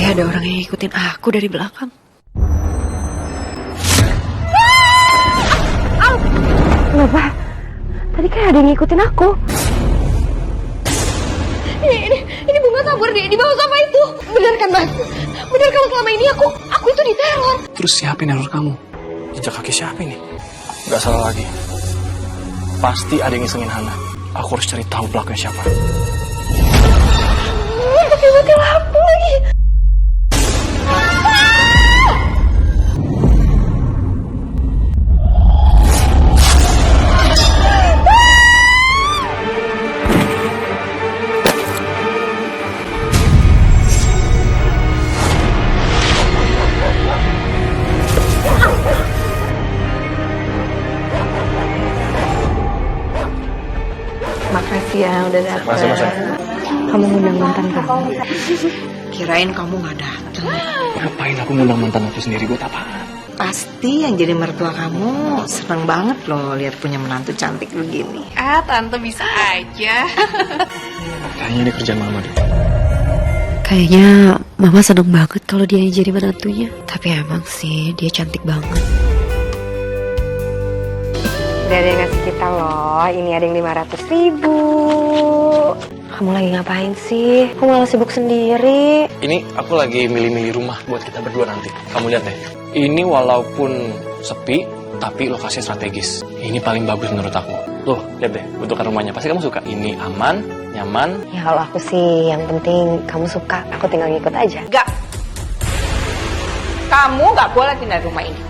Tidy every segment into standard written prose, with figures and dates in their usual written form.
Kayak ada orang yang ngikutin aku dari belakang. Kenapa? Tadi kayak ada yang ngikutin aku. Ini bunga kabur di bawah sofa itu. Bener kan, Mas? Bener kalau selama ini aku itu diteror. Terus siapa yang neror kamu? Jejak kaki siapa ini? Gak salah lagi. Pasti ada yang ngisengin Hana. Aku harus cari tahu pelakunya siapa. Pakai mati lampu lagi. Makasih ya udah datang. Masa. Kamu ngundang mantan kamu. Kirain kamu gak datang. Ngapain aku ngundang mantan aku sendiri buat apaan? Pasti yang jadi mertua kamu seneng banget loh lihat punya menantu cantik begini. Tante bisa aja. Kayaknya ini kerjaan mama deh. Kayaknya mama seneng banget kalau dia yang jadi menantunya. Tapi emang sih dia cantik banget. Udah ada yang ngasih kita loh. Ini ada yang 500.000. Kamu lagi ngapain sih? Kamu malah sibuk sendiri. Ini aku lagi milih-milih rumah buat kita berdua nanti. Kamu lihat deh. Ini walaupun sepi, tapi lokasinya strategis. Ini paling bagus menurut aku. Loh, lihat deh, bentukan rumahnya. Pasti kamu suka. Ini aman, nyaman. Ya kalau aku sih yang penting kamu suka. Aku tinggal ngikut aja. Enggak. Kamu nggak boleh pindah dari rumah ini.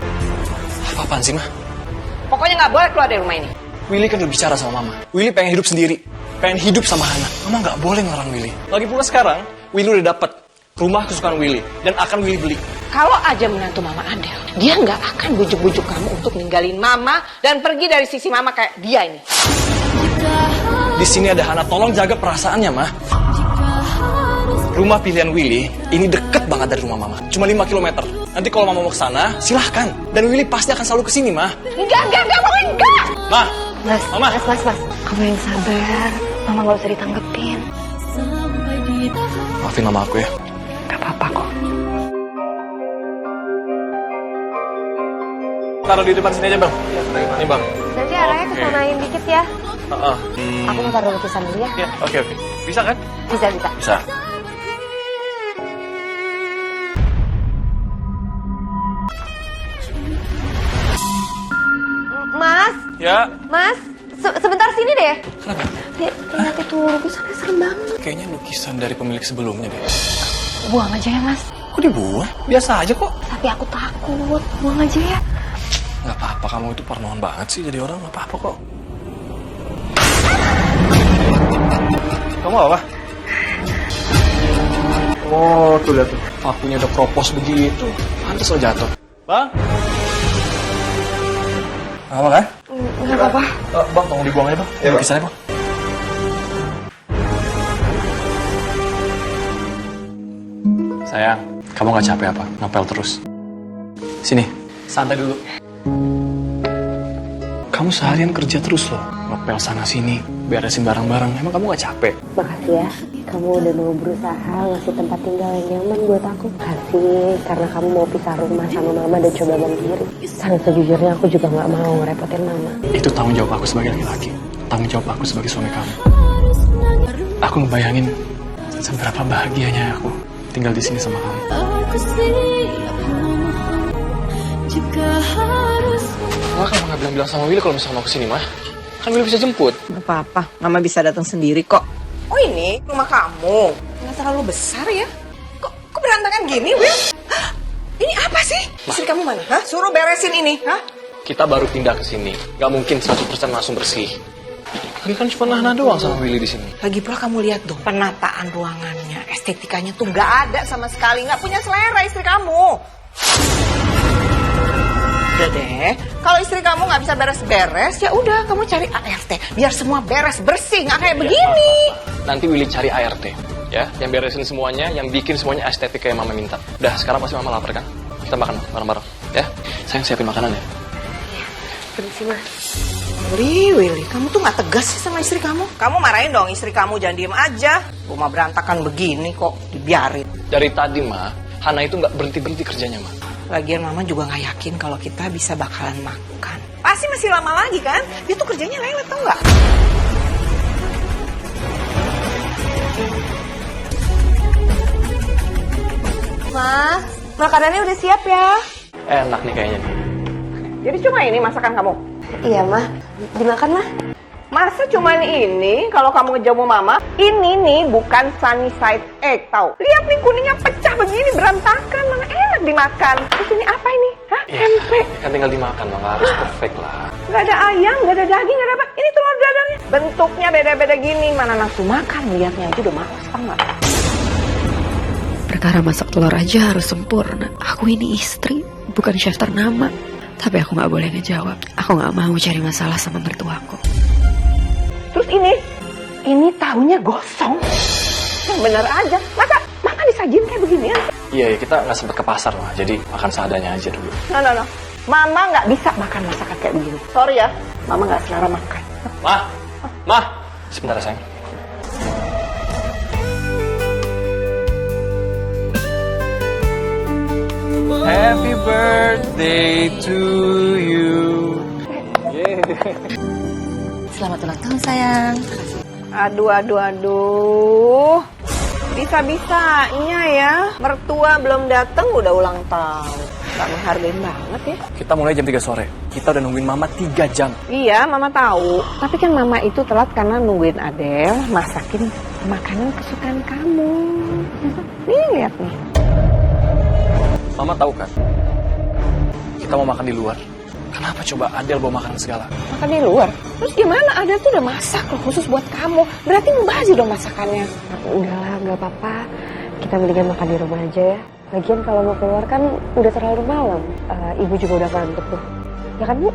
Apa-apaan sih, Ma? Pokoknya nggak boleh keluar dari rumah ini. Willy kan udah bicara sama Mama. Willy pengen hidup sendiri. Pengen hidup sama Hana. Mama nggak boleh ngelarang Willy. Lagi pula sekarang, Willy udah dapet rumah kesukaan Willy. Dan akan Willy beli. Kalau aja menantu Mama Adel, dia nggak akan bujuk-bujuk kamu untuk ninggalin Mama dan pergi dari sisi Mama kayak dia ini. Di sini ada Hana, tolong jaga perasaannya, Ma. Rumah pilihan Willy ini deket banget dari rumah Mama. Cuma 5 km. Nanti kalau Mama mau ke sana, silahkan. Dan Willy pasti akan selalu kesini, Ma. Enggak, pokoknya enggak. Ma, Mas, Mama. mas. Kamu yang sabar. Mama gak usah ditanggepin. Maafin Mama aku ya. Gak apa-apa kok. Taruh di depan sini aja, Bang. Ini, Bang. Nanti arahnya kesanain dikit ya. Aku mau taruh lukisan dulu ya. Ya, oke. Bisa kan? Bisa. Bisa. Mas, Ya. Mas, sebentar sini deh. Kenapa? Lihat itu lukisannya serem banget. Kayaknya lukisan dari pemilik sebelumnya deh. Buang aja ya, Mas. Kok dibuang? Biasa aja kok. Tapi aku takut. Buang aja ya. Gak apa-apa, kamu itu parnoan banget sih jadi orang. Gak apa-apa kok. Kamu apa? Oh, tuh lihat tuh. Pakunya udah kropos begitu. Pantes lo jatuh. Bang? Apa kan? Nggak apa-apa. Bang, tolong dibuang aja, Bang. Ya, lukisannya, Bang. Sayang, kamu gak capek apa? Ngapel terus. Sini, santai dulu. Kamu seharian kerja terus loh. Ngapel sana-sini, beresin barang-barang. Emang kamu gak capek? Makasih ya. Kamu udah mau berusaha ngasih tempat tinggal yang nyaman buat aku. Makasih karena kamu mau pisah rumah sama Mama dan coba mandiri. Karena sejujurnya aku juga gak mau ngerepotin Mama. Itu tanggung jawab aku sebagai laki-laki. Tanggung jawab aku sebagai suami kamu. Aku ngebayangin seberapa bahagianya aku tinggal di sini sama kamu. Wah, kamu gak bilang-bilang sama Willy kalau misalnya mau kesini, Mah? Kan Willy bisa jemput. Gak apa-apa, Mama bisa datang sendiri kok. Oh ini rumah kamu. Nggak terlalu besar ya? Kok berantakan gini, Will? Ini apa sih? Istri kamu mana? Hah? Suruh beresin ini, hah? Kita baru pindah ke sini. Gak mungkin 100% langsung bersih. Ini kan cuma Nahna doang sama Willy di sini. Lagi pula kamu lihat dong, penataan ruangannya, estetikanya tuh nggak ada sama sekali, nggak punya selera istri kamu. Udah deh, kalau istri kamu nggak bisa beres-beres, ya udah kamu cari ART, biar semua beres bersih, nggak kayak begini. Nanti Willy cari ART, ya, yang beresin semuanya, yang bikin semuanya estetik kayak Mama minta. Udah, sekarang pasti Mama lapar kan? Kita makan bareng-bareng, ya. Sayang siapin makanan ya. Permisi, Mas. Willy, kamu tuh nggak tegas sih sama istri kamu? Kamu marahin dong istri kamu, jangan diem aja. Rumah berantakan begini kok, dibiarin. Dari tadi, Ma, Hana itu nggak berhenti-berhenti kerjanya, Ma. Lagian mama juga nggak yakin kalau kita bisa bakalan makan. Pasti masih lama lagi kan? Dia tuh kerjanya lelet tau nggak? Ma, makanannya udah siap ya? Enak nih kayaknya nih. Jadi cuma ini masakan kamu? Iya, Ma. Dimakan, Ma. Masa cuma ini kalau kamu ngejamu mama? Ini nih bukan sunny side egg tau. Lihat nih kuningnya pecah begini berantakan, mana enak dimakan. Terus ini apa ini? Hah? Tempe? Kan tinggal dimakan, Ma. Nggak harus perfect lah. Gak ada ayam, gak ada daging, gak ada apa. Ini telur dadarnya. Bentuknya beda-beda gini, mana nafsu makan. Lihatnya aja udah malas, tau nggak? Perkara masak telur aja harus sempurna. Aku ini istri, bukan chef ternama. Tapi aku gak boleh ngejawab. Aku gak mau cari masalah sama mertuaku. Terus ini tahunya gosong. Yang bener aja. Masa makan disajin kayak beginian? Iya, kita nggak sempat ke pasar, Ma. Jadi makan seadanya aja dulu. No. Mama nggak bisa makan masakan kayak begini. Sorry ya, mama nggak selera makan. Ma, sebentar ya, sayang. Happy birthday to you. Selamat ulang tahun sayang. Aduh. Bisa-bisanya ya. Mertua belum datang udah ulang tahun. Gak menghargain banget ya. Kita mulai jam 3 sore. Kita udah nungguin Mama 3 jam. Iya, mama tahu. Tapi kan mama itu telat karena nungguin Adele masakin makanan kesukaan kamu. Nih, lihat nih. Mama tahu kan? Kita mau makan di luar. Kenapa coba Adele bawa makanan segala? Makan di luar? Terus gimana? Adele tuh udah masak loh khusus buat kamu. Berarti mubazir dong masakannya. Udahlah, nggak apa-apa. Kita mendingan makan di rumah aja ya. Lagian kalau mau keluar kan udah terlalu malam. Ibu juga udah ngantuk tuh. Ya kan, Bu?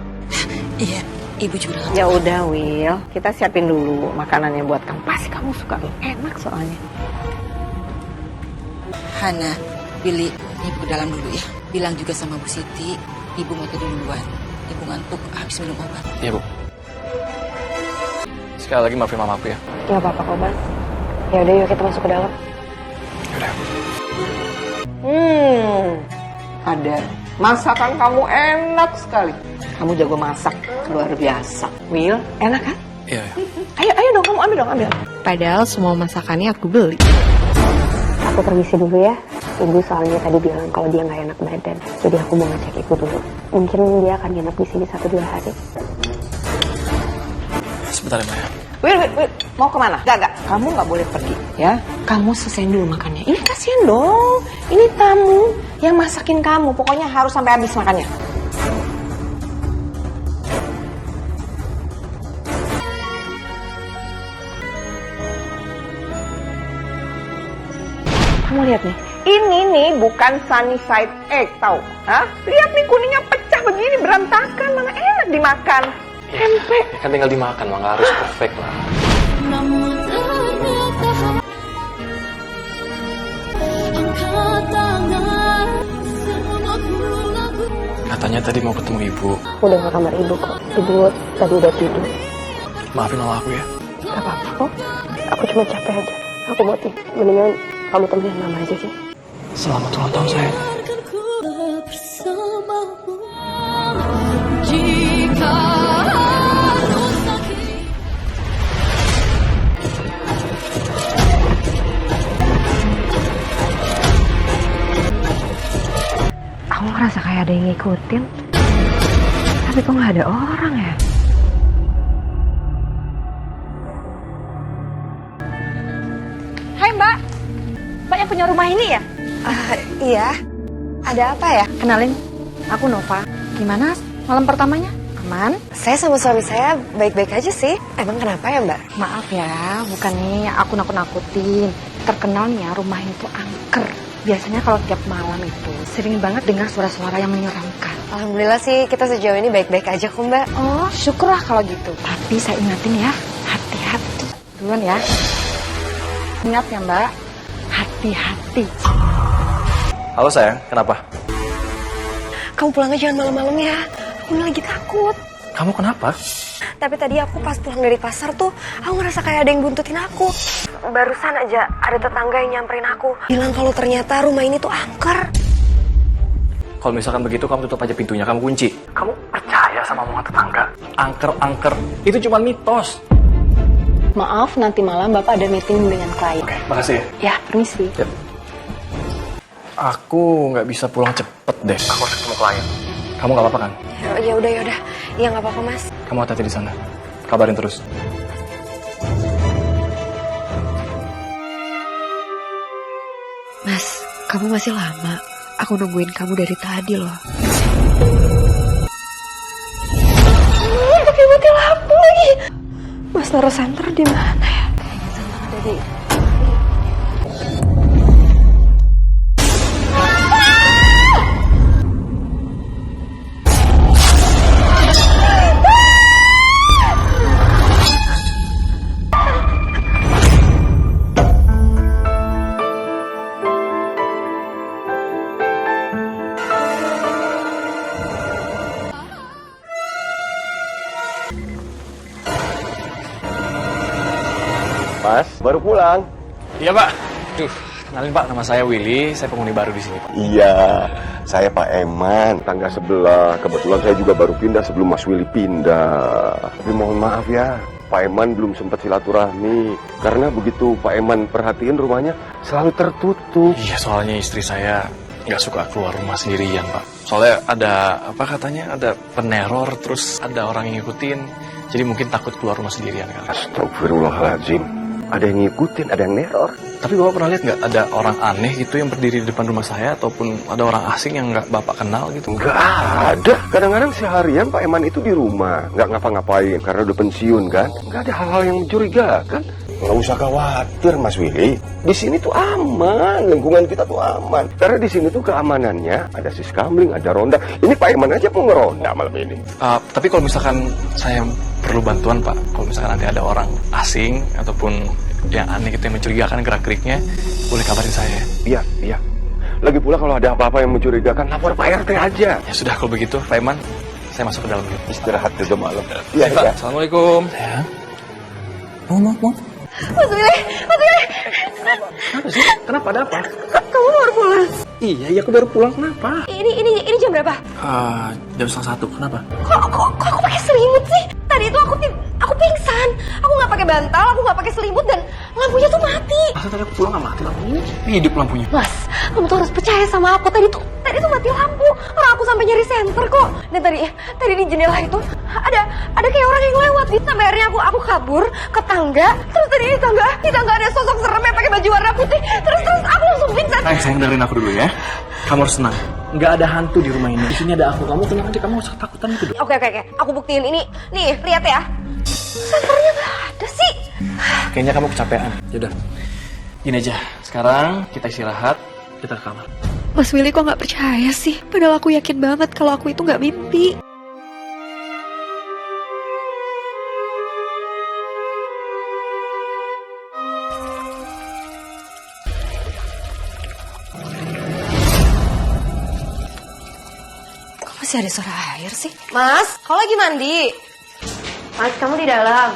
Iya, ibu juga udah. Ya udah, Will. Kita siapin dulu makanannya buat kamu. Pasti kamu suka loh. Enak soalnya. Hana, Billy, ibu ke dalam dulu ya. Bilang juga sama Bu Siti, ibu mau tidur duluan. Ibu ngantuk habis minum obat. Iya, Bu. Sekali lagi maafin mamaku ya. Nggak apa-apa kok, Mas. Ya udah, yuk kita masuk ke dalam. Yaudah. Ada. Masakan kamu enak sekali. Kamu jago masak, luar biasa. Will, enak kan? Iya. Ayo dong, kamu ambil dong, ambil. Padahal semua masakannya aku beli. Aku permisi dulu ya. Ibu soalnya tadi bilang kalau dia nggak enak badan. Jadi aku mau ngecek ibu dulu. Mungkin dia akan nginep di sini 1-2 hari. Sebentar ya, Maya. Will, mau kemana? Gak. Kamu nggak boleh pergi, ya. Kamu selesaiin dulu makannya. Ini kasihan dong. Ini tamu yang masakin kamu. Pokoknya harus sampai habis makannya. Kamu lihat nih. Ini nih bukan sunny side egg, tau? Hah? Lihat nih kuningnya pecah begini berantakan. Mana enak dimakan. Tempe. Ya kan tinggal dimakan, Ma. Nggak harus perfect lah. Katanya tadi mau ketemu ibu. Udah ke kamar ibu kok. Ibu tadi udah tidur. Maafin mama aku ya. Gak apa-apa kok. Aku cuma capek aja. Aku mau tidur. Mendingan kamu temenin mama aja sih. Selamat ulang tahun, sayang. Aku ngerasa kayak ada yang ngikutin. Tapi kok nggak ada orang ya? Hai Mbak, Mbak yang punya rumah ini ya? Iya. Ada apa ya? Kenalin, aku Nova. Gimana malam pertamanya? Aman? Saya sama suami saya baik-baik aja sih. Emang kenapa ya Mbak? Maaf ya, bukan nih aku nakut-nakutin. Terkenal nih ya rumah ini tuh angker. Biasanya kalau tiap malam itu sering banget dengar suara-suara yang menyeramkan. Alhamdulillah sih kita sejauh ini baik-baik aja kok Mbak. Oh, syukurlah kalau gitu. Tapi saya ingatin ya, hati-hati. Duluan ya. Ingat ya Mbak, hati-hati. Halo, sayang. Kenapa? Kamu pulangnya jangan malam-malam ya. Aku lagi takut. Kamu kenapa? Tapi tadi aku pas pulang dari pasar tuh, aku ngerasa kayak ada yang buntutin aku. Barusan aja ada tetangga yang nyamperin aku. Bilang kalau ternyata rumah ini tuh angker. Kalau misalkan begitu, kamu tutup aja pintunya, kamu kunci. Kamu percaya sama omongan tetangga? Angker-angker, itu cuma mitos. Maaf, nanti malam Bapak ada meeting dengan klien. Oke, makasih ya. Ya, permisi. Yep. Aku nggak bisa pulang cepet deh. Aku harus ketemu klien. Kamu nggak apa-apa kan? Ya udah. Ya nggak apa-apa, Mas. Kamu hati-hati di sana. Kabarin terus. Mas, kamu masih lama. Aku nungguin kamu dari tadi loh. Pakai mati lampu lagi. Mas Naro Center di mana ya? Ada di. Mas, baru pulang? Iya, Pak. Duh, kenalin Pak, nama saya Willy. Saya penghuni baru di sini, Pak. Iya, saya Pak Eman, tangga sebelah. Kebetulan saya juga baru pindah sebelum Mas Willy pindah. Tapi mohon maaf ya, Pak Eman belum sempat silaturahmi. Karena begitu Pak Eman perhatiin rumahnya selalu tertutup. Iya, soalnya istri saya nggak suka keluar rumah sendirian, Pak. Soalnya ada, ada peneror, terus ada orang yang ngikutin. Jadi mungkin takut keluar rumah sendirian kan. Astagfirullahaladzim. Ada yang ngikutin, ada yang neror. Tapi Bapak pernah lihat nggak ada orang aneh gitu yang berdiri di depan rumah saya, ataupun ada orang asing yang nggak Bapak kenal gitu? Nggak ada. Kadang-kadang seharian Pak Eman itu di rumah. Nggak ngapa-ngapain, karena udah pensiun kan. Nggak ada hal-hal yang mencurigakan. Nggak usah khawatir Mas Willy. Di sini tuh aman, lingkungan kita tuh aman. Karena di sini tuh keamanannya ada siskamling, ada ronda. Ini Pak Eman aja mau ngeronda malam ini. Tapi kalau misalkan saya perlu bantuan Pak, kalau misalkan nanti ada orang asing ataupun yang aneh gitu yang mencurigakan gerak-geriknya, boleh kabarin saya. Iya. Lagi pula kalau ada apa-apa yang mencurigakan, lapor Pak RT aja. Ya sudah, kalau begitu Pak Iman, saya masuk ke dalam dulu. Istirahat udah malam. Iya, Pak. ya. Assalamualaikum. Sayang. Mau. Mas Willy. Kenapa sih? Kenapa, ada apa? Kamu baru pulang. Iya, aku baru pulang. Kenapa? Ini jam berapa? Jam 1:30. Kenapa? Kok aku pakai selimut sih? Tadi itu aku pingsan. Aku nggak pakai bantal, aku nggak pakai selimut dan lampunya tuh mati. Masa tadi aku pulang nggak mati lampunya? Hidup lampunya. Mas, kamu tuh harus percaya sama aku. Tadi tuh mati lampu. Orang aku sampai nyari senter kok. Dan tadi di jendela itu ada kayak orang yang lewat. Sampai akhirnya aku kabur ke tangga. Terus tadi di tangga ada sosok serem yang pakai baju warna putih. Terus aku langsung pingsan. Sayang, dengerin aku dulu ya. Kamu harus tenang. Nggak ada hantu di rumah ini. Di sini ada aku. Kamu tenang aja. Kamu harus ketakutan itu dong. Oke. Aku buktiin ini. Nih, lihat ya. Senternya nggak ada sih. Kayaknya kamu kecapean. Yaudah, gini aja. Sekarang kita istirahat. Kita ke kamar. Mas Willy kok nggak percaya sih? Padahal aku yakin banget kalau aku itu nggak mimpi. Kok masih ada suara air sih? Mas, kau lagi mandi? Mas, kamu di dalam.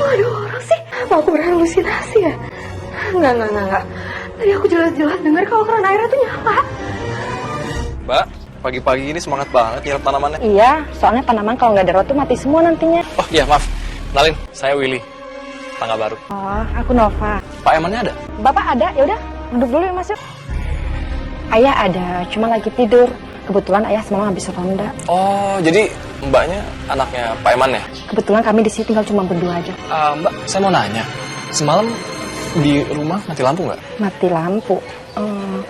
Waduh, orang sih. Apa aku berhalusinasi ya? Enggak. Tadi aku jelas-jelas dengar kalau keran airnya tuh nyala. Mbak, pagi-pagi ini semangat banget nyirap tanamannya. Iya, soalnya tanaman kalau nggak ada roti mati semua nantinya. Oh iya, maaf. Kenalin, saya Willy. Tangga baru. Oh, aku Nova. Pak Emannya ada? Bapak ada, ya udah, duduk dulu ya Mas yuk. Ayah ada, cuma lagi tidur. Kebetulan ayah semalam habis ronda. Oh, jadi mbaknya anaknya Pak Eman ya? Kebetulan kami di sini tinggal cuma berdua aja. Mbak, saya mau nanya. Semalam di rumah mati lampu nggak? Mati lampu?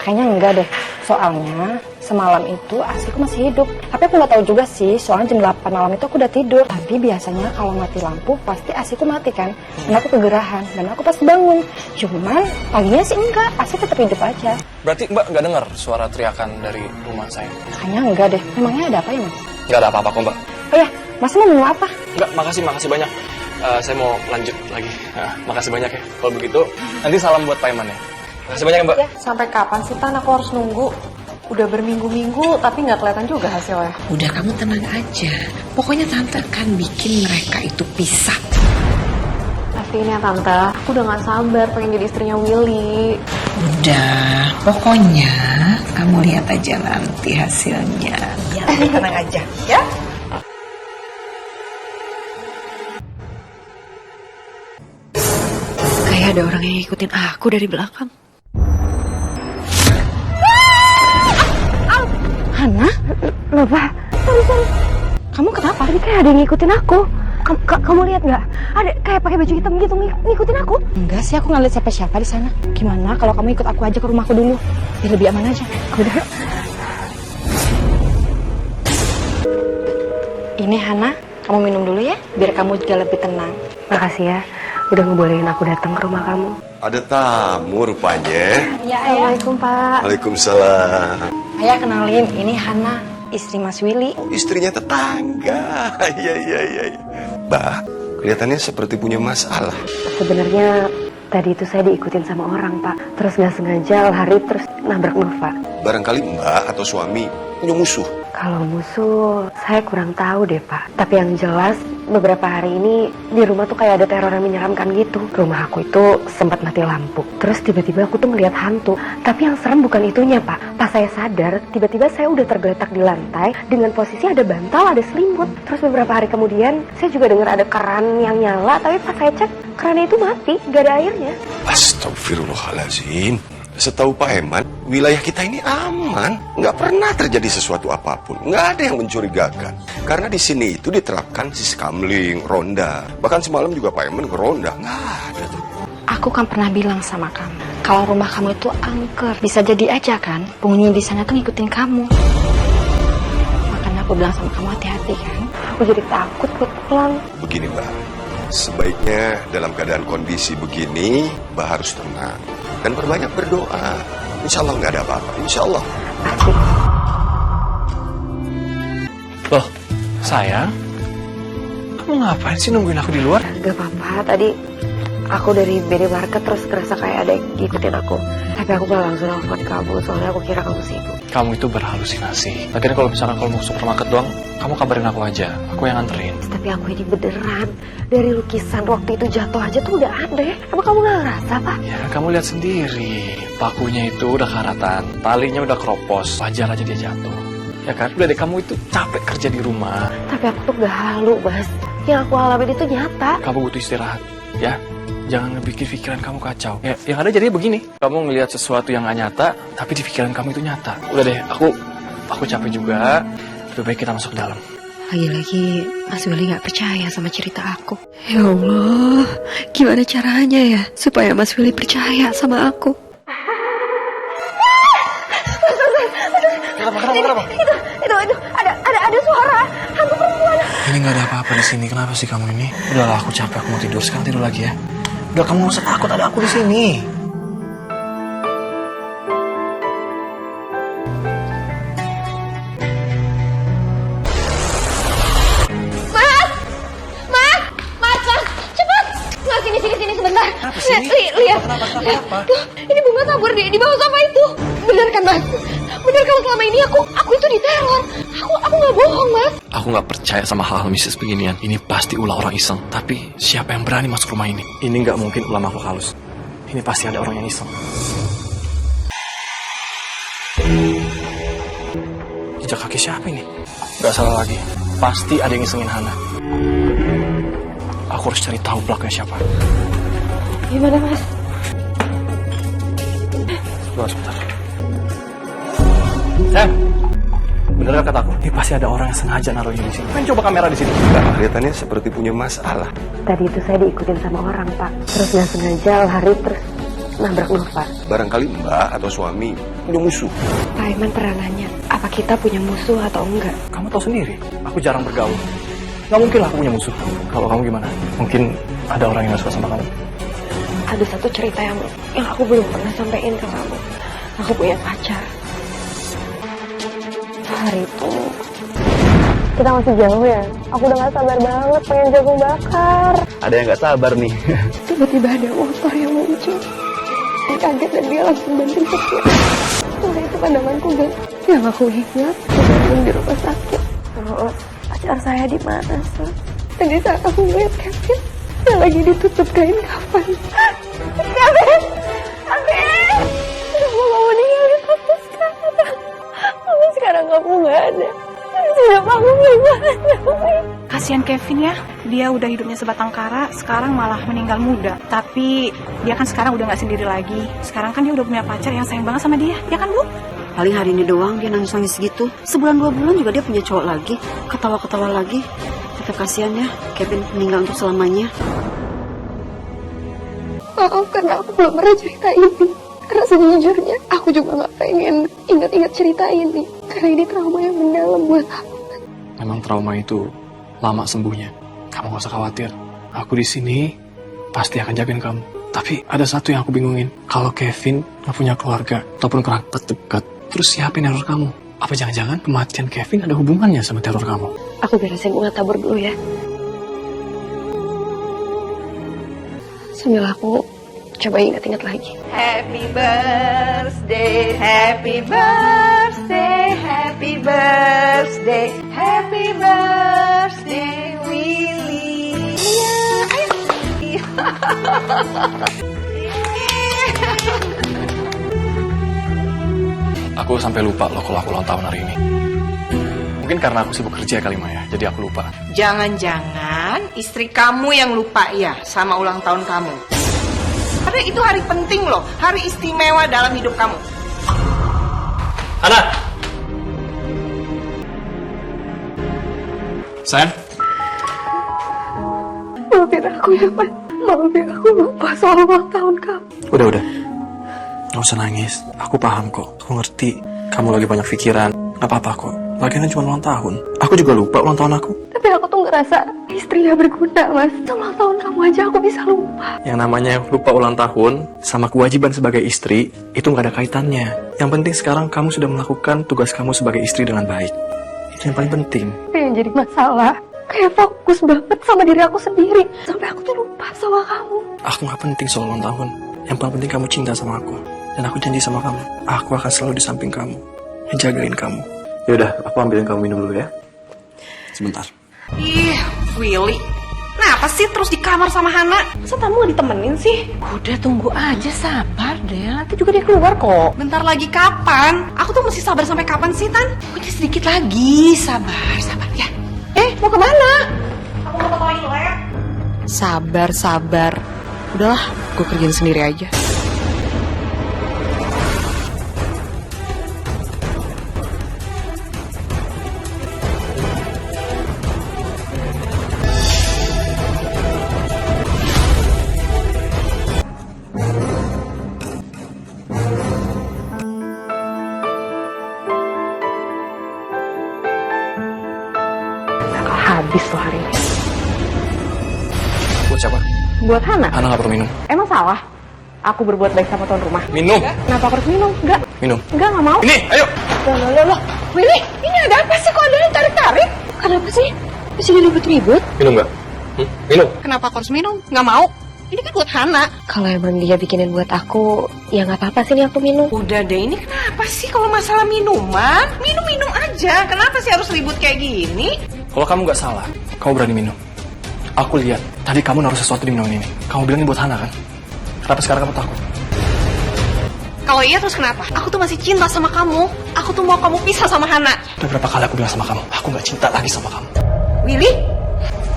Kayaknya enggak deh. Soalnya semalam itu asiku masih hidup. Tapi aku nggak tahu juga sih, soalnya jam 8 malam itu aku udah tidur. Tapi biasanya kalau mati lampu pasti asiku mati kan. Dan aku kegerahan, dan aku pasti bangun. Cuman paginya sih enggak, asi tetap hidup aja. Berarti mbak nggak dengar suara teriakan dari rumah saya? Kayaknya enggak deh. Memangnya ada apa ya Mas? Nggak ada apa-apa kok mbak. Oh ya, Mas mau minum apa? Nggak, makasih banyak. Saya mau lanjut lagi. Nah, makasih banyak ya. Kalau begitu, nanti salam buat Pak Eman ya. Makasih banyak mbak. Ya, sampai kapan sih Tan aku harus nunggu? Udah berminggu-minggu tapi nggak kelihatan juga hasilnya. Udah, kamu tenang aja. Pokoknya tante akan bikin mereka itu pisah. Tapi ini ya tante, aku udah nggak sabar pengen jadi istrinya Willy. Udah, pokoknya kamu lihat aja nanti hasilnya. Ya, tenang aja, ya. Kayak ada orang yang ngikutin aku dari belakang. Hana? Loh, Pak. Sorry. Kamu kenapa? Tadi kayak ada yang ngikutin aku. Kamu lihat nggak? Ada kayak pakai baju hitam gitu ngikutin aku. Enggak sih, aku nggak lihat siapa-siapa di sana. Gimana kalau kamu ikut aku aja ke rumahku dulu? Biar lebih aman aja. Udah. Ini Hana, kamu minum dulu ya, biar kamu juga lebih tenang. Makasih ya, udah ngebolehin aku datang ke rumah kamu. Ada tamu rupanya. Ya, Assalamualaikum Pak. Waalaikumsalam. Ayah kenalin, ini Hana, istri Mas Willy. Oh, istrinya tetangga. Iya. Bah, kelihatannya seperti punya masalah. Sebenarnya tadi itu saya diikutin sama orang Pak. Terus nggak sengaja lari terus nabrak Nova. Barangkali mbak atau suami punya musuh. Kalau musuh, saya kurang tahu deh Pak. Tapi yang jelas, beberapa hari ini di rumah tuh kayak ada teror yang menyeramkan gitu. Rumah aku itu sempat mati lampu. Terus tiba-tiba aku tuh ngeliat hantu. Tapi yang serem bukan itunya Pak. Pas saya sadar, tiba-tiba saya udah tergeletak di lantai dengan posisi ada bantal, ada selimut. Terus beberapa hari kemudian, saya juga dengar ada keran yang nyala. Tapi pas saya cek, kerannya itu mati, gak ada airnya. Astagfirullahaladzim. Setahu Pak Eman, wilayah kita ini aman. Nggak pernah terjadi sesuatu apapun. Nggak ada yang mencurigakan. Karena di sini itu diterapkan siskamling, ronda. Bahkan semalam juga Pak Eman ngeronda. Nggak ada tuh. Aku kan pernah bilang sama kamu, kalau rumah kamu itu angker. Bisa jadi aja kan, penghuni di sana tuh ngikutin kamu. Makanya aku bilang sama kamu hati-hati kan. Aku jadi takut buat pulang. Begini Mbak, sebaiknya dalam keadaan kondisi begini, Mbak harus tenang. Dan berbanyak berdoa. Insya Allah nggak ada apa-apa. Insya Allah. Pasti. Loh, sayang, kamu ngapain sih nungguin aku di luar? Gak apa-apa, tadi aku dari BD Market terus kerasa kayak ada yang ngikutin aku. Tapi aku gak langsung nelfon kamu, soalnya aku kira kamu sibuk. Kamu itu berhalusinasi. Lagian kalau misalkan kalau mau ke supermarket doang, kamu kabarin aku aja. Aku yang nganterin. Tapi aku ini beneran, dari lukisan waktu itu jatuh aja tuh udah ada ya. Emang kamu gak ngerasa apa? Ya, kamu lihat sendiri. Pakunya itu udah karatan, talinya udah keropos. Wajar aja dia jatuh. Ya kan? Udah deh, kamu itu capek kerja di rumah. Tapi aku tuh gak halu, Bas. Yang aku alamin itu nyata. Kamu butuh istirahat, ya. Jangan bikin pikiran kamu kacau. Ya, yang ada jadinya begini. Kamu ngelihat sesuatu yang gak nyata, tapi di pikiran kamu itu nyata. Udah deh, aku capek juga. Lebih baik kita masuk ke dalam. Lagi-lagi Mas Willy gak percaya sama cerita aku. Ya Allah, gimana caranya ya supaya Mas Willy percaya sama aku? Kenapa? Itu ada suara hantu perempuan. Ini nggak ada apa-apa di sini. Kenapa sih kamu ini? Udahlah, aku capek. Aku mau tidur. Sekarang tidur lagi ya. Udah, kamu nggak usah takut. Ada aku di sini. Mas, cepet. Mas, sini sebentar. Kenapa sih? Lihat. Kenapa? Tuh, ini bunga tabur di bawah sofa itu. Bener kan, Mas? Bener kalau selama ini aku itu diteror. Aku nggak bohong, Mas. Aku nggak percaya sama hal-hal mistis beginian. Ini pasti ulah orang iseng. Tapi siapa yang berani masuk rumah ini? Ini nggak mungkin ulah makhluk halus. Ini pasti ada orang yang iseng. Jejak kaki siapa ini? Gak salah lagi. Pasti ada yang isengin Hana. Aku harus cari tahu pelakunya siapa. Gimana, Mas? Tunggu sebentar. Sam, bener kataku? Ini pasti ada orang yang sengaja naruh ini di sini. Main coba kamera di sini. Kelihatannya seperti punya masalah. Tadi itu saya diikutin sama orang, Pak. Terus nggak sengaja lari terus nabrak Nova. Barangkali mbak atau suami punya musuh. Pak Iman pernah nanya, apa kita punya musuh atau enggak? Kamu tahu sendiri, aku jarang bergaul. Gak mungkin lah aku punya musuh. Kalau kamu gimana? Mungkin ada orang yang gak suka sama kamu. Ada satu cerita yang aku belum pernah sampaikan ke kamu. Aku punya pacar. Hari itu kita masih jauh ya. Aku udah gak sabar banget pengen jagung bakar. Ada yang gak sabar nih. Tiba-tiba ada motor yang muncul. Dia kaget dan dia langsung banting setir. Setelah itu pandanganku gak. Yang aku ingat, kejadian di rumah sakit. Oh, pacar saya di mana, Sal? Dan di saat aku melihat Kevin, yang lagi ditutup kain kafan. Kevin! Kevin! Kenapa kamu ninggalin aku sekarang? Tapi sekarang kamu gak ada. Siapa aku gimana? Kasihan Kevin ya, dia udah hidupnya sebatang kara, sekarang malah meninggal muda. Tapi dia kan sekarang udah gak sendiri lagi. Sekarang kan dia udah punya pacar yang sayang banget sama dia, ya kan Bu? Paling hari ini doang dia nangis-nangis gitu. Sebulan 2 bulan juga dia punya cowok lagi. Ketawa-ketawa lagi. Tetap kasihan ya, Kevin meninggal untuk selamanya. Maaf karena aku belum pernah cerita ini. Karena sejujurnya aku juga gak pengen ingat-ingat cerita ini. Karena ini trauma yang mendalam buat aku. Memang trauma itu lama sembuhnya. Kamu gak usah khawatir. Aku di sini pasti akan jagain kamu. Tapi ada satu yang aku bingungin. Kalau Kevin gak punya keluarga ataupun kerabat dekat, terus siapa yang teror kamu? Apa jangan-jangan kematian Kevin ada hubungannya sama teror kamu? Aku beresin bunga tabur dulu ya. Sambil aku coba ingat-ingat lagi. Happy birthday, happy birthday, happy birthday, happy birthday, Willy. Ayo. Aku sampai lupa loh kalau aku ulang tahun hari ini. Mungkin karena aku sibuk kerja kali Maya, jadi aku lupa. Jangan-jangan istri kamu yang lupa ya sama ulang tahun kamu. Karena itu hari penting loh, hari istimewa dalam hidup kamu. Hana! Sayang? Maafin aku ya, Pak. Maafin aku lupa soal ulang tahun kamu. Udah. Gak usah nangis. Aku paham kok. Aku ngerti. Kamu lagi banyak pikiran. Gak apa-apa kok. Lagian kan cuma ulang tahun. Aku juga lupa ulang tahun aku. Tapi aku tuh ngerasa istrinya berguna, Mas. Ulang tahun kamu aja aku bisa lupa. Yang namanya lupa ulang tahun sama kewajiban sebagai istri itu gak ada kaitannya. Yang penting sekarang kamu sudah melakukan tugas kamu sebagai istri dengan baik. Itu yang paling penting. Tapi yang jadi masalah, kayak fokus banget sama diri aku sendiri. Sampai aku tuh lupa sama kamu. Aku gak penting soal ulang tahun. Yang paling penting kamu cinta sama aku. Dan aku janji sama kamu, aku akan selalu di samping kamu, ngejagain kamu. Yaudah, aku ambilin kamu minum dulu ya. Sebentar. Ih, Willy. Kenapa sih terus di kamar sama Hana? Masa tamu gak ditemenin sih? Udah tunggu aja, sabar deh. Nanti juga dia keluar kok. Bentar lagi kapan? Aku tuh mesti sabar sampai kapan sih, Tan? Udah sedikit lagi, sabar ya. Mau kemana? Aku mau ke toilet. Sabar. Udahlah, gue kerjain sendiri aja. Habis tuh hari ini. Buat siapa? Buat Hana. Hana gak perlu minum. Emang salah? Aku berbuat baik sama tuan rumah. Minum. Kenapa aku harus minum? Enggak. Minum. Enggak mau. Ini, ayo. Loh. Willy, ini ada apa sih? Kok ada yang tarik-tarik? Kenapa sih? Di sini ribut-ribut? Minum gak? Minum. Kenapa aku harus minum? Nggak mau. Ini kan buat Hana. Kalau emang dia bikinin buat aku, ya nggak apa-apa sih nih aku minum. Udah deh, ini kenapa sih kalau masalah minuman? Minum aja. Kenapa sih harus ribut kayak gini? Kalau kamu gak salah, kamu berani minum. Aku lihat, tadi kamu naruh sesuatu di minuman ini. Kamu bilang ini buat Hana kan? Kenapa sekarang kamu takut? Kalau iya terus kenapa? Aku tuh masih cinta sama kamu. Aku tuh mau kamu pisah sama Hana. Udah berapa kali aku bilang sama kamu, aku gak cinta lagi sama kamu. Willy?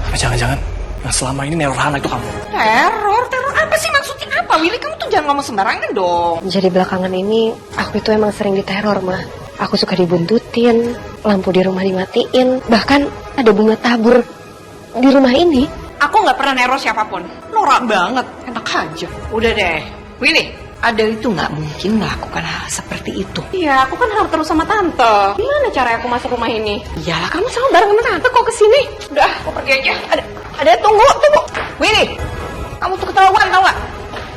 Apa jangan-jangan yang selama ini neror Hana itu kamu? Teror apa sih maksudnya apa? Willy, kamu tuh jangan ngomong sembarangan dong. Jadi belakangan ini, aku itu emang sering diteror, mah. Aku suka dibuntutin, lampu di rumah dimatiin, bahkan ada bunga tabur di rumah ini. Aku nggak pernah neror siapapun. Norak banget, enak aja. Udah deh, Willy. Adele itu nggak mungkin melakukan hal seperti itu. Iya, aku kan harus terus sama tante. Gimana cara aku masuk rumah ini? Iyalah, kamu sama bareng sama tante kok kesini. Udah, aku pergi aja. Ada tunggu. Willy, kamu tuh ketahuan tau gak?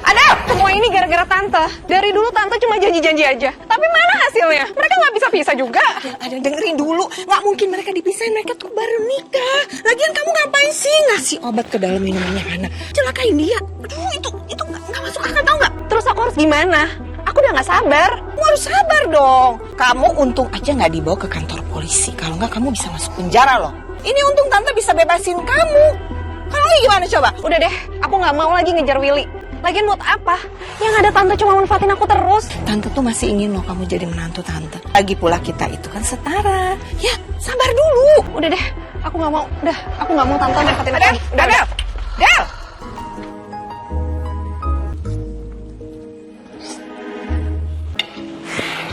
Ada. Semua ini gara-gara tante. Dari dulu tante cuma janji-janji aja. Tapi mana hasilnya? Mereka nggak bisa pisah juga. Ada dengerin dulu. Nggak mungkin mereka dipisahin. Mereka tuh baru nikah. Lagian kamu ngapain sih ngasih obat ke dalam minumannya Hana? Celakain dia. Aduh, itu nggak masuk akal tau nggak? Terus aku harus gimana? Aku udah nggak sabar. kamu harus sabar dong. Kamu untung aja nggak dibawa ke kantor polisi. Kalau nggak kamu bisa masuk penjara loh. Ini untung tante bisa bebasin kamu. Kalau lagi gimana coba? Udah deh, aku nggak mau lagi ngejar Willy. Lagian buat apa? Yang ada tante cuma manfaatin aku terus. Tante tuh masih ingin loh kamu jadi menantu tante. Lagi pula kita itu kan setara. Ya, sabar dulu. Udah deh, aku nggak mau. Udah, aku nggak mau tante manfaatin aku Del, lagi. Udah, Del, Del.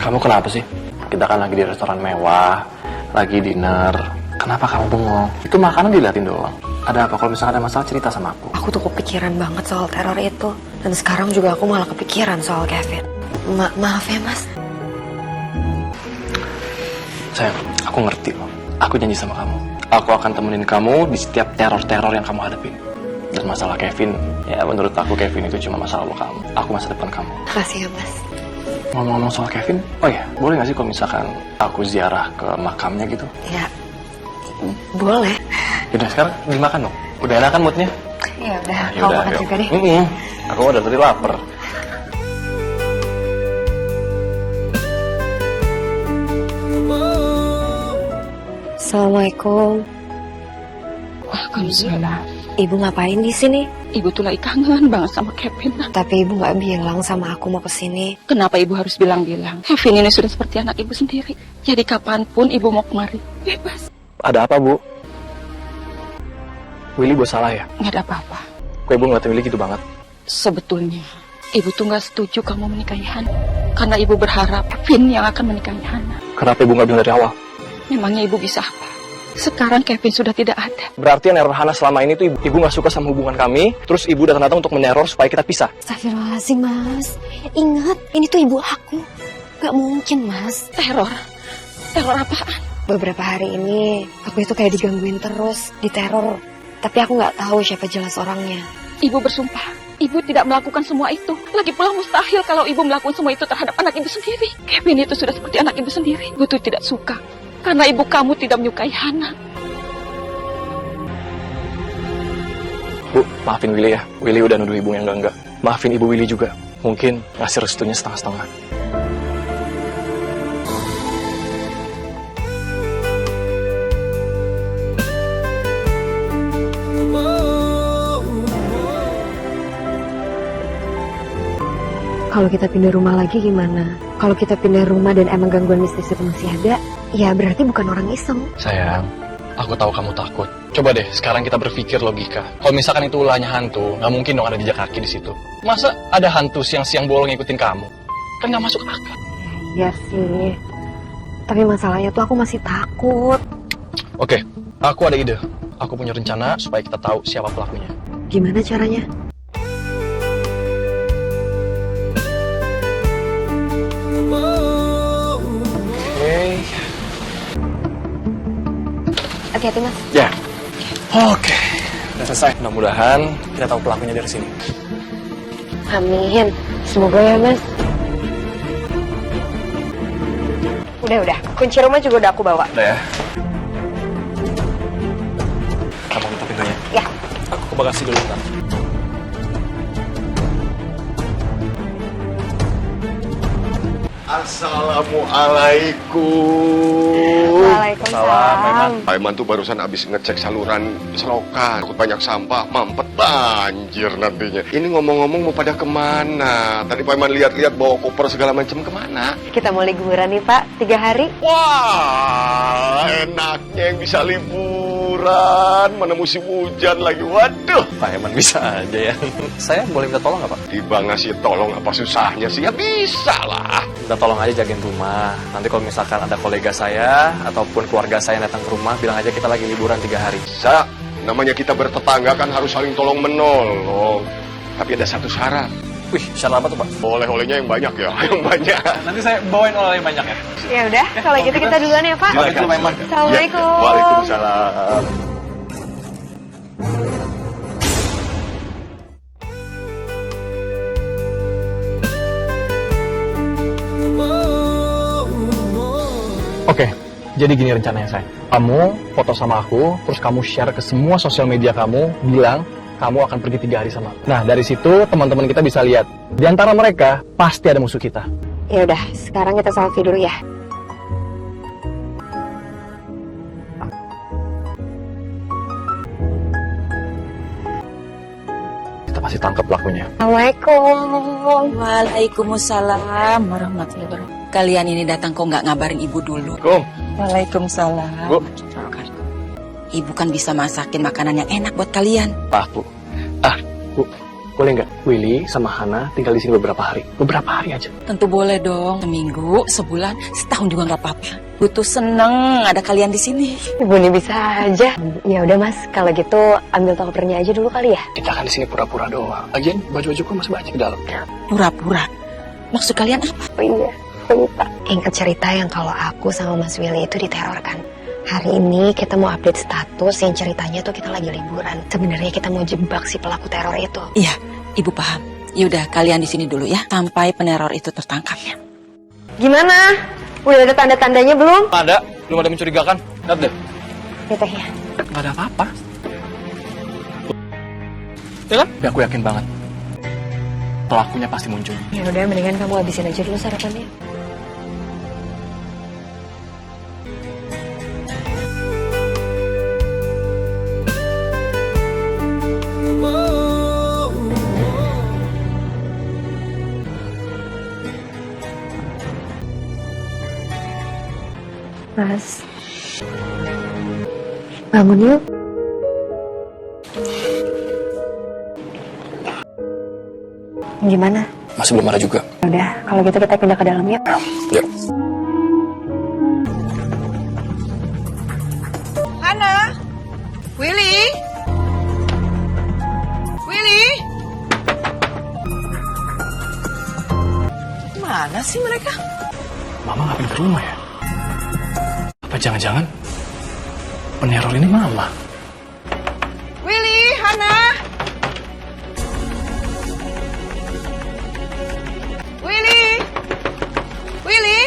Kamu kenapa sih? Kita kan lagi di restoran mewah, lagi dinner. Kenapa kamu bengong? Itu makanan diliatin doang. Ada apa? Kalau misalnya ada masalah cerita sama aku. Aku tuh kepikiran banget soal teror itu. Dan sekarang juga aku malah kepikiran soal Kevin. Maaf ya mas. Sayang, aku ngerti loh. Aku janji sama kamu. Aku akan temenin kamu di setiap teror-teror yang kamu hadapin. Dan masalah Kevin, ya menurut aku Kevin itu cuma masalah lo kamu. Aku masa depan kamu. Makasih ya mas. Ngomong-ngomong soal Kevin, oh ya, boleh gak sih kalau misalkan aku ziarah ke makamnya gitu? Ya, boleh. Yaudah, sekarang dimakan dong. Udah enak kan moodnya? Ya udah, Nah, kamu yaudah, makan yuk. juga deh. Aku udah tadi lapar. Assalamualaikum. Waalaikumsalam. Ibu ngapain di sini? Ibu tuh lagi kangen banget sama Kevin. Tapi ibu nggak bilang sama aku mau kesini. Kenapa ibu harus bilang-bilang? Kevin ini sudah seperti anak ibu sendiri. Jadi kapanpun ibu mau kemari, bebas. Ada apa, Bu? Willy buat salah ya? Nggak ada apa-apa. Kok ibu ngeliatin Willy gitu banget? Sebetulnya, ibu tuh nggak setuju kamu menikahi Hana. Karena ibu berharap Kevin yang akan menikahi Hana. Kenapa ibu nggak bilang dari awal? Memangnya ibu bisa apa? Sekarang Kevin sudah tidak ada. Berarti yang neror Hana selama ini tuh ibu nggak suka sama hubungan kami, terus ibu datang-datang untuk meneror supaya kita pisah. Astagfirullahaladzim mas. Ingat, ini tuh ibu aku. Gak mungkin mas. Teror? Teror apaan? Beberapa hari ini aku itu kayak digangguin terus, diteror. Tapi aku nggak tahu siapa jelas orangnya. Ibu bersumpah, ibu tidak melakukan semua itu. Lagi pula mustahil kalau ibu melakukan semua itu terhadap anak ibu sendiri. Kevin itu sudah seperti anak ibu sendiri. Ibu tuh tidak suka. Karena ibu kamu tidak menyukai Hana. Bu, maafin Willy ya. Willy udah nuduh ibu yang enggak. Maafin ibu Willy juga. Mungkin ngasih restunya setengah-setengah. Kalau kita pindah rumah lagi gimana? Kalau kita pindah rumah dan emang gangguan mistis itu masih ada, ya berarti bukan orang iseng. Sayang, aku tahu kamu takut. Coba deh, sekarang kita berpikir logika. Kalau misalkan itu ulahnya hantu, nggak mungkin dong ada jejak kaki di situ. Masa ada hantu siang-siang bolong ngikutin kamu? Kan nggak masuk akal. Iya sih. Tapi masalahnya tuh aku masih takut. Oke, aku ada ide. Aku punya rencana supaya kita tahu siapa pelakunya. Gimana caranya? Hati-hati mas. Ya. Oke. Udah selesai. Mudah-mudahan kita tahu pelakunya dari sini. Amin. Semoga ya mas. Udah. Kunci rumah juga udah aku bawa. Udah ya. Kamu buka pintunya. Ya. Aku ke bagasi dulu ntar. Assalamualaikum. Waalaikumsalam. Pak Iman tuh barusan habis ngecek saluran selokan. Takut banyak sampah, mampet banjir nantinya. Ini ngomong-ngomong mau pada kemana? Tadi Pak Iman lihat-lihat bawa koper segala macam kemana? Kita mau liburan nih Pak, 3 hari. Wah, enaknya yang bisa liburan. Mana musim hujan lagi. Waduh. Pak Eman bisa aja ya. Saya boleh minta tolong nggak Pak? Tiba ngasih tolong apa susahnya sih? Ya bisa lah. Minta tolong aja jagain rumah. Nanti kalau misalkan ada kolega saya ataupun keluarga saya yang datang ke rumah, bilang aja kita lagi liburan 3 hari. Bisa. Namanya kita bertetangga kan harus saling tolong menolong. Tapi ada satu syarat. Wih, syarat apa tuh Pak? Oleh-olehnya yang banyak ya, yang banyak. Nanti saya bawain oleh yang banyak ya. Ya udah, kalau gitu kita duluan ya Pak. Baik, Pak Iman. Assalamualaikum. Ya, waalaikumsalam. Oke, jadi gini rencananya saya. Kamu foto sama aku, terus kamu share ke semua sosial media kamu, bilang kamu akan pergi 3 hari sama aku. Nah, dari situ teman-teman kita bisa lihat. Di antara mereka, pasti ada musuh kita. Ya udah, sekarang kita selfie dulu ya. Kita pasti tangkap pelakunya. Assalamualaikum. Waalaikumsalam warahmatullahi wabarakatuh. Kalian ini datang kok nggak ngabarin ibu dulu? Kum. Waalaikumsalam. Bu. Ibu kan bisa masakin makanan yang enak buat kalian. Bu. Bu. Boleh nggak Willy sama Hana tinggal di sini beberapa hari? Beberapa hari aja. Tentu boleh dong. Seminggu, sebulan, setahun juga nggak apa-apa. Ibu tuh seneng ada kalian di sini. Ibu ini bisa aja. Ya udah Mas, kalau gitu ambil tokopernya aja dulu kali ya. Kita kan di sini pura-pura doang. Lagian baju-bajuku masih banyak di dalam. Pura-pura. Maksud kalian apa? Oh iya, lupa. Ingat cerita yang kalau aku sama Mas Willy itu diterorkan. Hari ini kita mau update status yang ceritanya tuh kita lagi liburan. Sebenarnya kita mau jebak si pelaku teror itu. Iya, ibu paham. Yaudah, kalian di sini dulu ya, sampai peneror itu tertangkap ya. Gimana? Udah ada tanda-tandanya belum? Ada, belum ada mencurigakan. Lihat deh. Ya teh ya. Nggak ada apa-apa. Ya kan? Ya, aku yakin banget. Pelakunya pasti muncul. Ya udah, mendingan kamu habisin aja dulu sarapannya. Mas, bangun yuk. Gimana? Masih belum ada juga. Udah, kalau gitu kita pindah ke dalam yuk. Ya. Hana, Willy, Willy, mana sih mereka? Mama ngapain ke rumah ya? Apa jangan-jangan peneror ini Mama? Willy, Hana, Willy, Willy.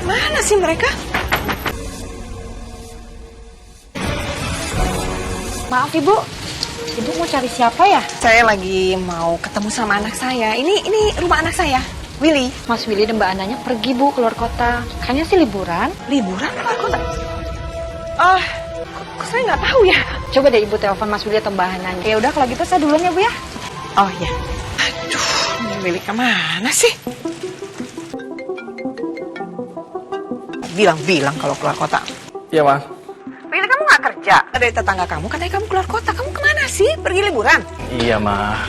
Mana sih mereka? Maaf Ibu, Ibu mau cari siapa ya? Saya lagi mau ketemu sama anak saya. Ini rumah anak saya, Willy. Mas Willy dan Mbak Ananya pergi Bu keluar kota. Kayaknya sih liburan. Liburan keluar kota? Kok saya nggak tahu ya. Coba deh Ibu telepon Mas Willy atau Mbak Ananya. Ya udah kalau gitu saya duluan ya Bu ya. Oh ya. Aduh, ini Willy kemana sih? Bilang-bilang kalau keluar kota. Iya, Ma. Willy, kamu nggak kerja? Ada tetangga kamu katanya kamu keluar kota. Kamu kemana sih? Pergi liburan? Iya, Ma.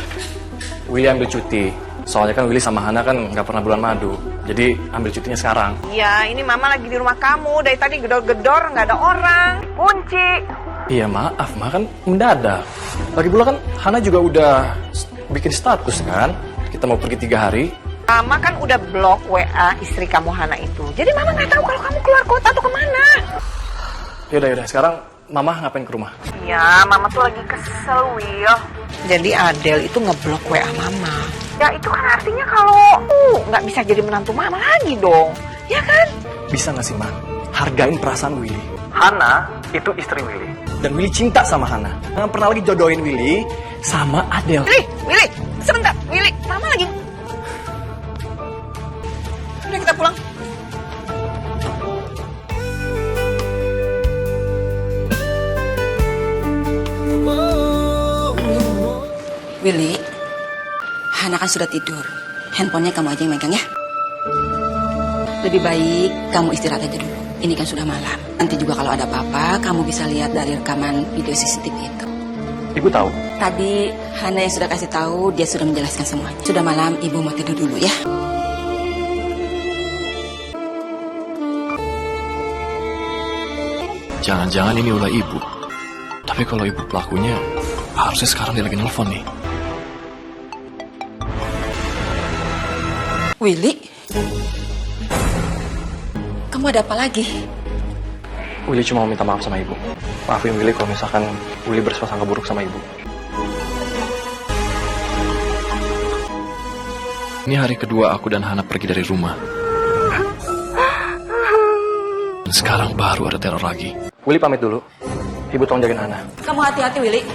Willy ambil cuti. Soalnya kan Willy sama Hana kan nggak pernah bulan madu. Jadi ambil cutinya sekarang. Iya, ini mama lagi di rumah kamu. Dari tadi gedor-gedor, nggak ada orang. Kunci. Iya, maaf, Ma, kan mendadak. Lagi pula kan Hana juga udah bikin status kan. Kita mau pergi 3 hari. Mama kan udah blok WA istri kamu Hana itu. Jadi mama nggak tahu kalau kamu keluar kota atau kemana. Yaudah. Sekarang Mama ngapain ke rumah? Iya, mama tuh lagi kesel, Will. Jadi Adele itu ngeblok WA mama. Ya itu kan artinya kalau nggak bisa jadi menantu mama lagi dong. Ya kan? Bisa nggak sih, Ma? Hargain perasaan Willy. Hana itu istri Willy. Dan Willy cinta sama Hana. Jangan pernah lagi jodohin Willy sama Adele. Willy, sebentar. Willy, mama lagi. Udah kita pulang. Willy, Hana kan sudah tidur. Handphonenya kamu aja yang megang ya. Lebih baik kamu istirahat aja dulu. Ini kan sudah malam. Nanti juga kalau ada apa-apa, kamu bisa lihat dari rekaman video CCTV itu. Ibu tahu? Tadi Hana yang sudah kasih tahu, dia sudah menjelaskan semuanya. Sudah malam, ibu mau tidur dulu ya. Jangan-jangan ini ulah ibu. Tapi kalau ibu pelakunya, harusnya sekarang dia lagi nelfon nih. Willy, kamu ada apa lagi? Willy cuma mau minta maaf sama ibu. Maafin Willy kalau misalkan Willy berprasangka buruk sama ibu. Ini hari kedua aku dan Hana pergi dari rumah. Dan sekarang baru ada teror lagi. Willy pamit dulu. Ibu tolong jagain Hana. Kamu hati-hati, Willy.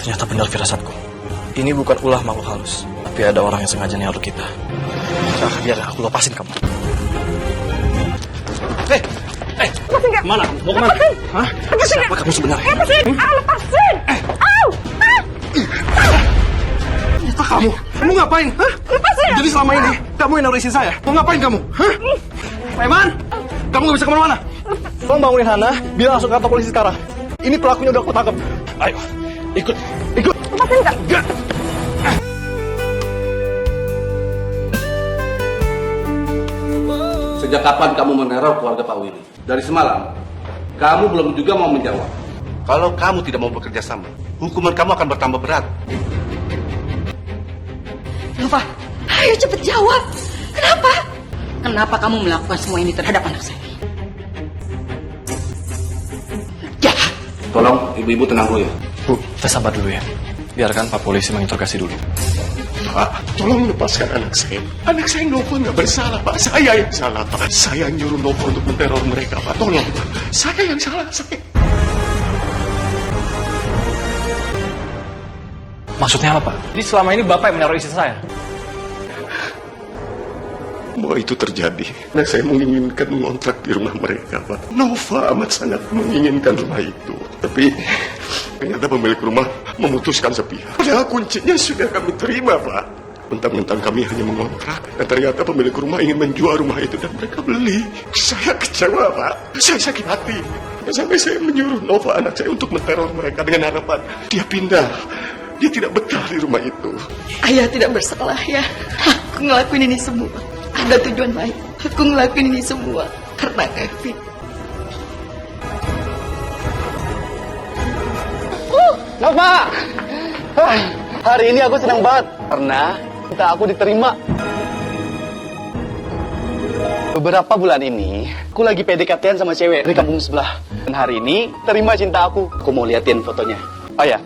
Ternyata benar firasatku. Ini bukan ulah makhluk halus, tapi ada orang yang sengaja nyarut kita. Biar aku lepasin kamu. Mana? Mau kemana? Hah? Siapa kamu sebenarnya? Lepasin! Lepasin! Ternyata kamu. Kamu ngapain? Hah? Lepasin! Jadi selama ini kamu yang naruh istri saya. Mau ngapain kamu? Hah? Pak Eman, kamu gak bisa kemana-mana. Tolong bangunin Hana, biar langsung ke kantor polisi sekarang. Ini pelakunya udah aku tangkap. Ayo, ikut. Lepasin nggak? Enggak. Sejak kapan kamu meneror keluarga Pak Willy? Dari semalam, kamu belum juga mau menjawab. Kalau kamu tidak mau bekerja sama, hukuman kamu akan bertambah berat. Nova, ayo cepet jawab. Kenapa? Kenapa kamu melakukan semua ini terhadap anak saya? Jahat. Tolong ibu-ibu tenang dulu ya. Bu, kita sabar dulu ya. Biarkan Pak Polisi menginterogasi dulu. Pak, tolong lepaskan anak saya. Anak saya Nova nggak bersalah, Pak. Saya yang salah, Pak. Saya nyuruh Nova untuk menteror mereka, Pak. Tolong, Pak. Saya yang salah, saya. Maksudnya apa, Pak? Jadi selama ini Bapak yang meneror istri saya? Bahwa itu terjadi. Nah, saya menginginkan mengontrak di rumah mereka, Pak. Nova amat sangat menginginkan rumah itu. Tapi ternyata pemilik rumah memutuskan sepihak. Padahal kuncinya sudah kami terima, Pak. Mentang-mentang kami hanya mengontrak. Dan ternyata pemilik rumah ingin menjual rumah itu dan mereka beli. Saya kecewa, Pak. Saya sakit hati. Sampai saya menyuruh Nova anak saya untuk menteror mereka dengan harapan dia pindah. Dia tidak betah di rumah itu. Ayah tidak bersalah ya. Aku ngelakuin ini semua. Ada tujuan baik. Aku ngelakuin ini semua karena Kevin. Nova, hari ini aku senang banget karena cinta aku diterima. Beberapa bulan ini, aku lagi PDKT-an sama cewek dari kampung sebelah. Dan hari ini, terima cinta aku. Aku mau liatin fotonya. Oh ya,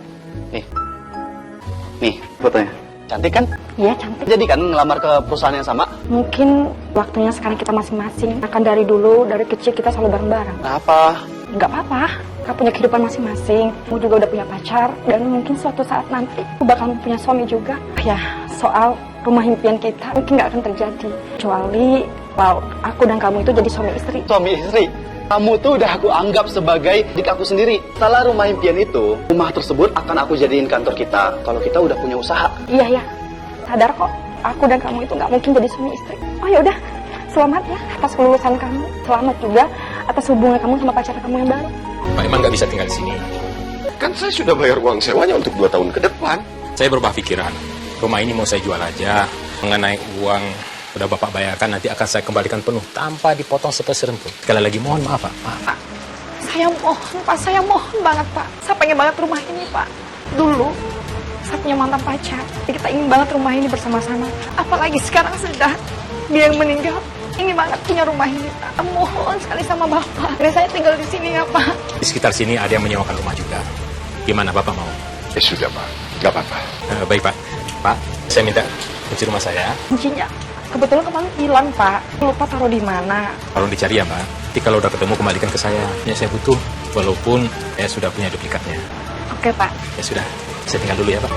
nih fotonya. Cantik kan? Iya, cantik. Jadi kan ngelamar ke perusahaan yang sama? Mungkin waktunya sekarang kita masing-masing. Akan dari dulu, dari kecil kita selalu bareng-bareng. Apa? Nggak apa-apa. Kamu punya kehidupan masing-masing. Kamu juga udah punya pacar. Dan mungkin suatu saat nanti aku bakal punya suami juga. Ya, soal rumah impian kita mungkin nggak akan terjadi. Kecuali kalau aku dan kamu itu jadi suami istri. Suami istri? Kamu tuh udah aku anggap sebagai adik aku sendiri. Setelah rumah impian itu, rumah tersebut akan aku jadiin kantor kita. Kalau kita udah punya usaha. Iya, sadar kok. Aku dan kamu itu nggak mungkin jadi suami istri. Oh ya udah, selamat ya atas kelulusan kamu. Selamat juga atas hubungan kamu sama pacar kamu yang baru. Pak Iman nggak bisa tinggal di sini. Kan saya sudah bayar uang sewanya untuk 2 tahun ke depan. Saya berubah pikiran. Rumah ini mau saya jual aja. Mengenai uang udah Bapak bayarkan, nanti akan saya kembalikan penuh tanpa dipotong sepeser pun. Sekali lagi mohon maaf, Pak. Pak, saya mohon, Pak. Saya mohon banget, Pak. Saya pengen banget rumah ini, Pak. Dulu, saya punya mantan pacar. Kita ingin banget rumah ini bersama-sama. Apalagi sekarang sudah dia yang meninggal. Ingin banget punya rumah ini, Pak. Mohon sekali sama Bapak. Biar saya tinggal di sini ya, Pak. Di sekitar sini ada yang menyewakan rumah juga. Gimana Bapak mau? Ya sudah, Pak. Gak apa-apa. Baik, Pak. Pak, saya minta kunci rumah saya. Kuncinya kebetulan kemarin hilang, Pak. Lupa taruh di mana. Tolong dicari ya, Mbak. Nanti kalau udah ketemu kembalikan ke saya. Ya saya butuh, walaupun saya sudah punya duplikatnya. Oke, Pak. Ya sudah, saya tinggal dulu ya, Pak.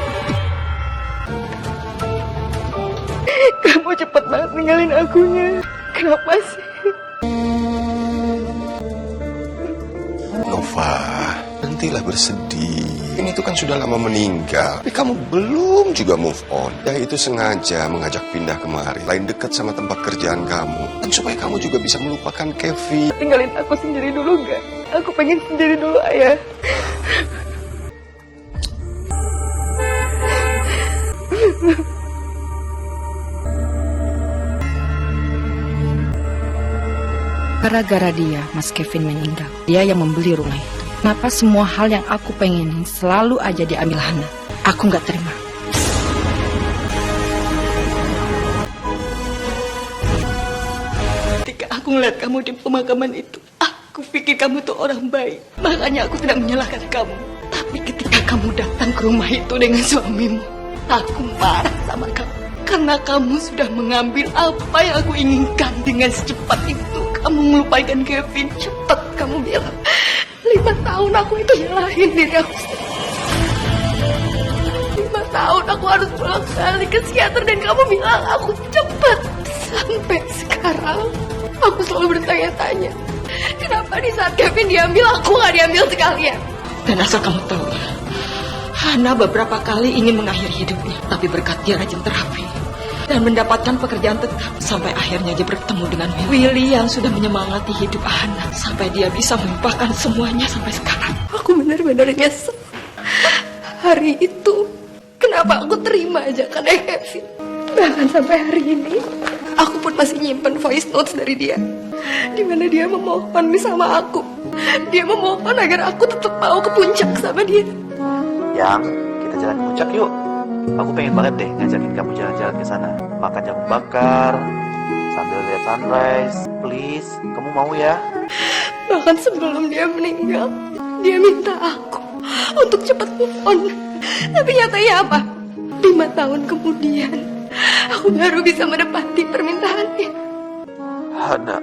Kamu cepet banget ninggalin akunya. Kenapa sih? Nova, berhentilah bersedih. Ini tuh kan sudah lama meninggal. Tapi kamu belum juga move on. Ya itu sengaja mengajak pindah kemari. Lain dekat sama tempat kerjaan kamu. Dan supaya kamu juga bisa melupakan Kevin. Tinggalin aku sendiri dulu nggak? Aku pengen sendiri dulu, Ayah. Gara-gara dia, Mas Kevin meninggal. Dia yang membeli rumah itu. Kenapa semua hal yang aku pengenin selalu aja diambil Hana? Aku nggak terima. Aku ngeliat kamu di pemakaman itu. Aku pikir kamu tuh orang baik. Makanya aku tidak menyalahkan kamu. Tapi ketika kamu datang ke rumah itu dengan suamimu, aku marah sama kamu. Karena kamu sudah mengambil apa yang aku inginkan. Dengan secepat itu kamu melupakan Kevin. Cepat kamu bilang 5 tahun aku itu nyalahin diri aku sendiri. 5 tahun aku harus pulang sekali ke psikiater dan kamu bilang aku cepat. Sampai sekarang aku selalu bertanya-tanya, kenapa di saat Kevin diambil aku gak diambil sekalian. Dan asal kamu tahu, Hana beberapa kali ingin mengakhiri hidupnya, tapi berkat dia rajin terapi dan mendapatkan pekerjaan tetap, sampai akhirnya dia bertemu dengan Willy yang sudah menyemangati hidup Hana sampai dia bisa melupakan semuanya sampai sekarang. Aku benar-benar nyesel. Hari itu kenapa aku terima aja kan Kevin. Bahkan sampai hari ini aku pun masih nyimpen voice notes dari dia, di mana dia memohon sama aku. Dia memohon agar aku tetap mau ke puncak sama dia. Yang, kita jalan ke puncak yuk. Aku pengen banget deh ngajakin kamu jalan-jalan ke sana, makan jamu bakar sambil lihat sunrise. Please, kamu mau ya? Bahkan sebelum dia meninggal, dia minta aku untuk cepat move on. Tapi nyatanya apa? 5 tahun kemudian, aku baru bisa menepati permintaannya. Hana,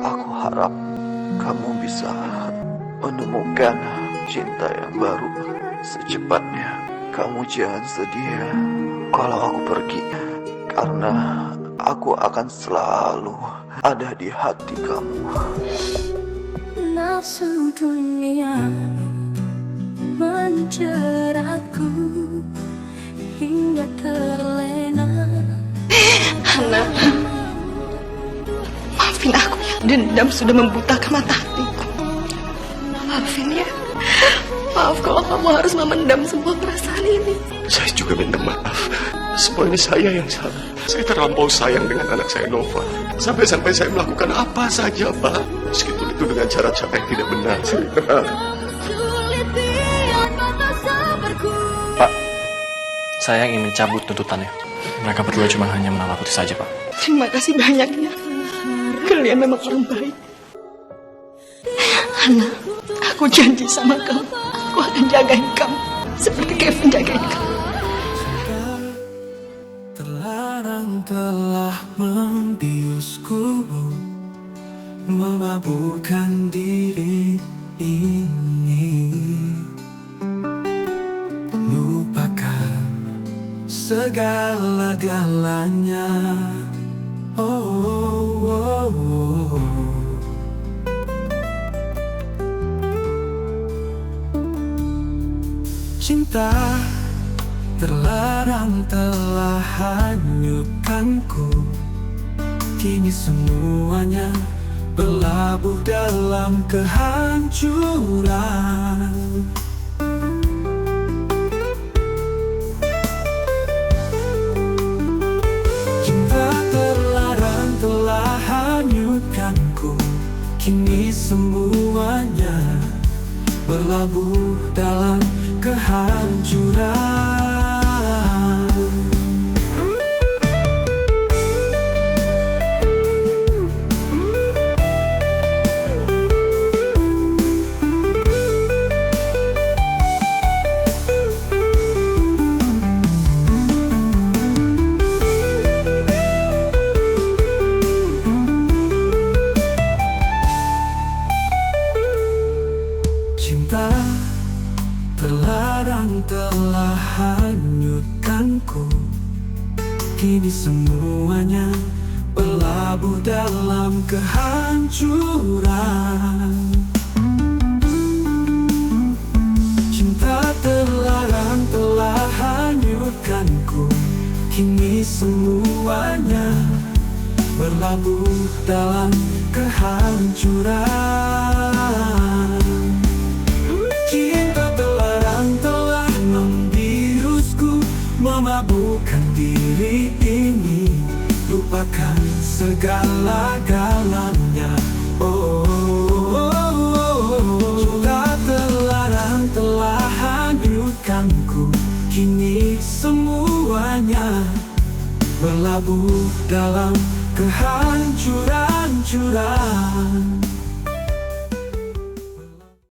aku harap kamu bisa menemukan cinta yang baru secepatnya. Kamu jangan sedih ya kalau aku pergi, karena aku akan selalu ada di hati kamu. Nafsu dunia menjeratku hingga terlena. Hana, maafin aku ya. Dendam sudah membutakan mata hatiku. Maafin ya. Maaf kalau kamu harus memendam semua perasaan ini. Saya juga minta maaf. Semua ini saya yang salah. Saya terlampau sayang dengan anak saya Nova. Sampai-sampai saya melakukan apa saja, Pak. Meskipun itu dengan cara-cara yang tidak benar. Pak, saya ingin mencabut tuntutannya. Mereka berdua cuma hanya menakuti saja, Pak. Terima kasih banyak ya. Kalian memang orang baik. Hana, aku janji sama kamu, aku akan jagain kamu seperti Kevin jagain kamu. Terlarang telah membiusku, memabukkan diri ini. Lupakan segala-galanya. Cinta terlarang telah hanyutkanku. Kini semuanya berlabuh dalam kehancuran. Cinta terlarang telah hanyutkanku. Kini semuanya berlabuh dalam kehancuran. Cinta terlarang telah hanyutkanku. Kini semuanya berlabuh dalam kehancuran. Cinta terlarang telah hanyutkanku. Kini semuanya berlabuh dalam kehancuran. Cinta terlarang telah membiusku, memabukkan diri ini. Lupakan segala-galanya. Cinta terlarang telah hanyutkanku. Kini semuanya berlabuh dalam kehancuran-hancuran.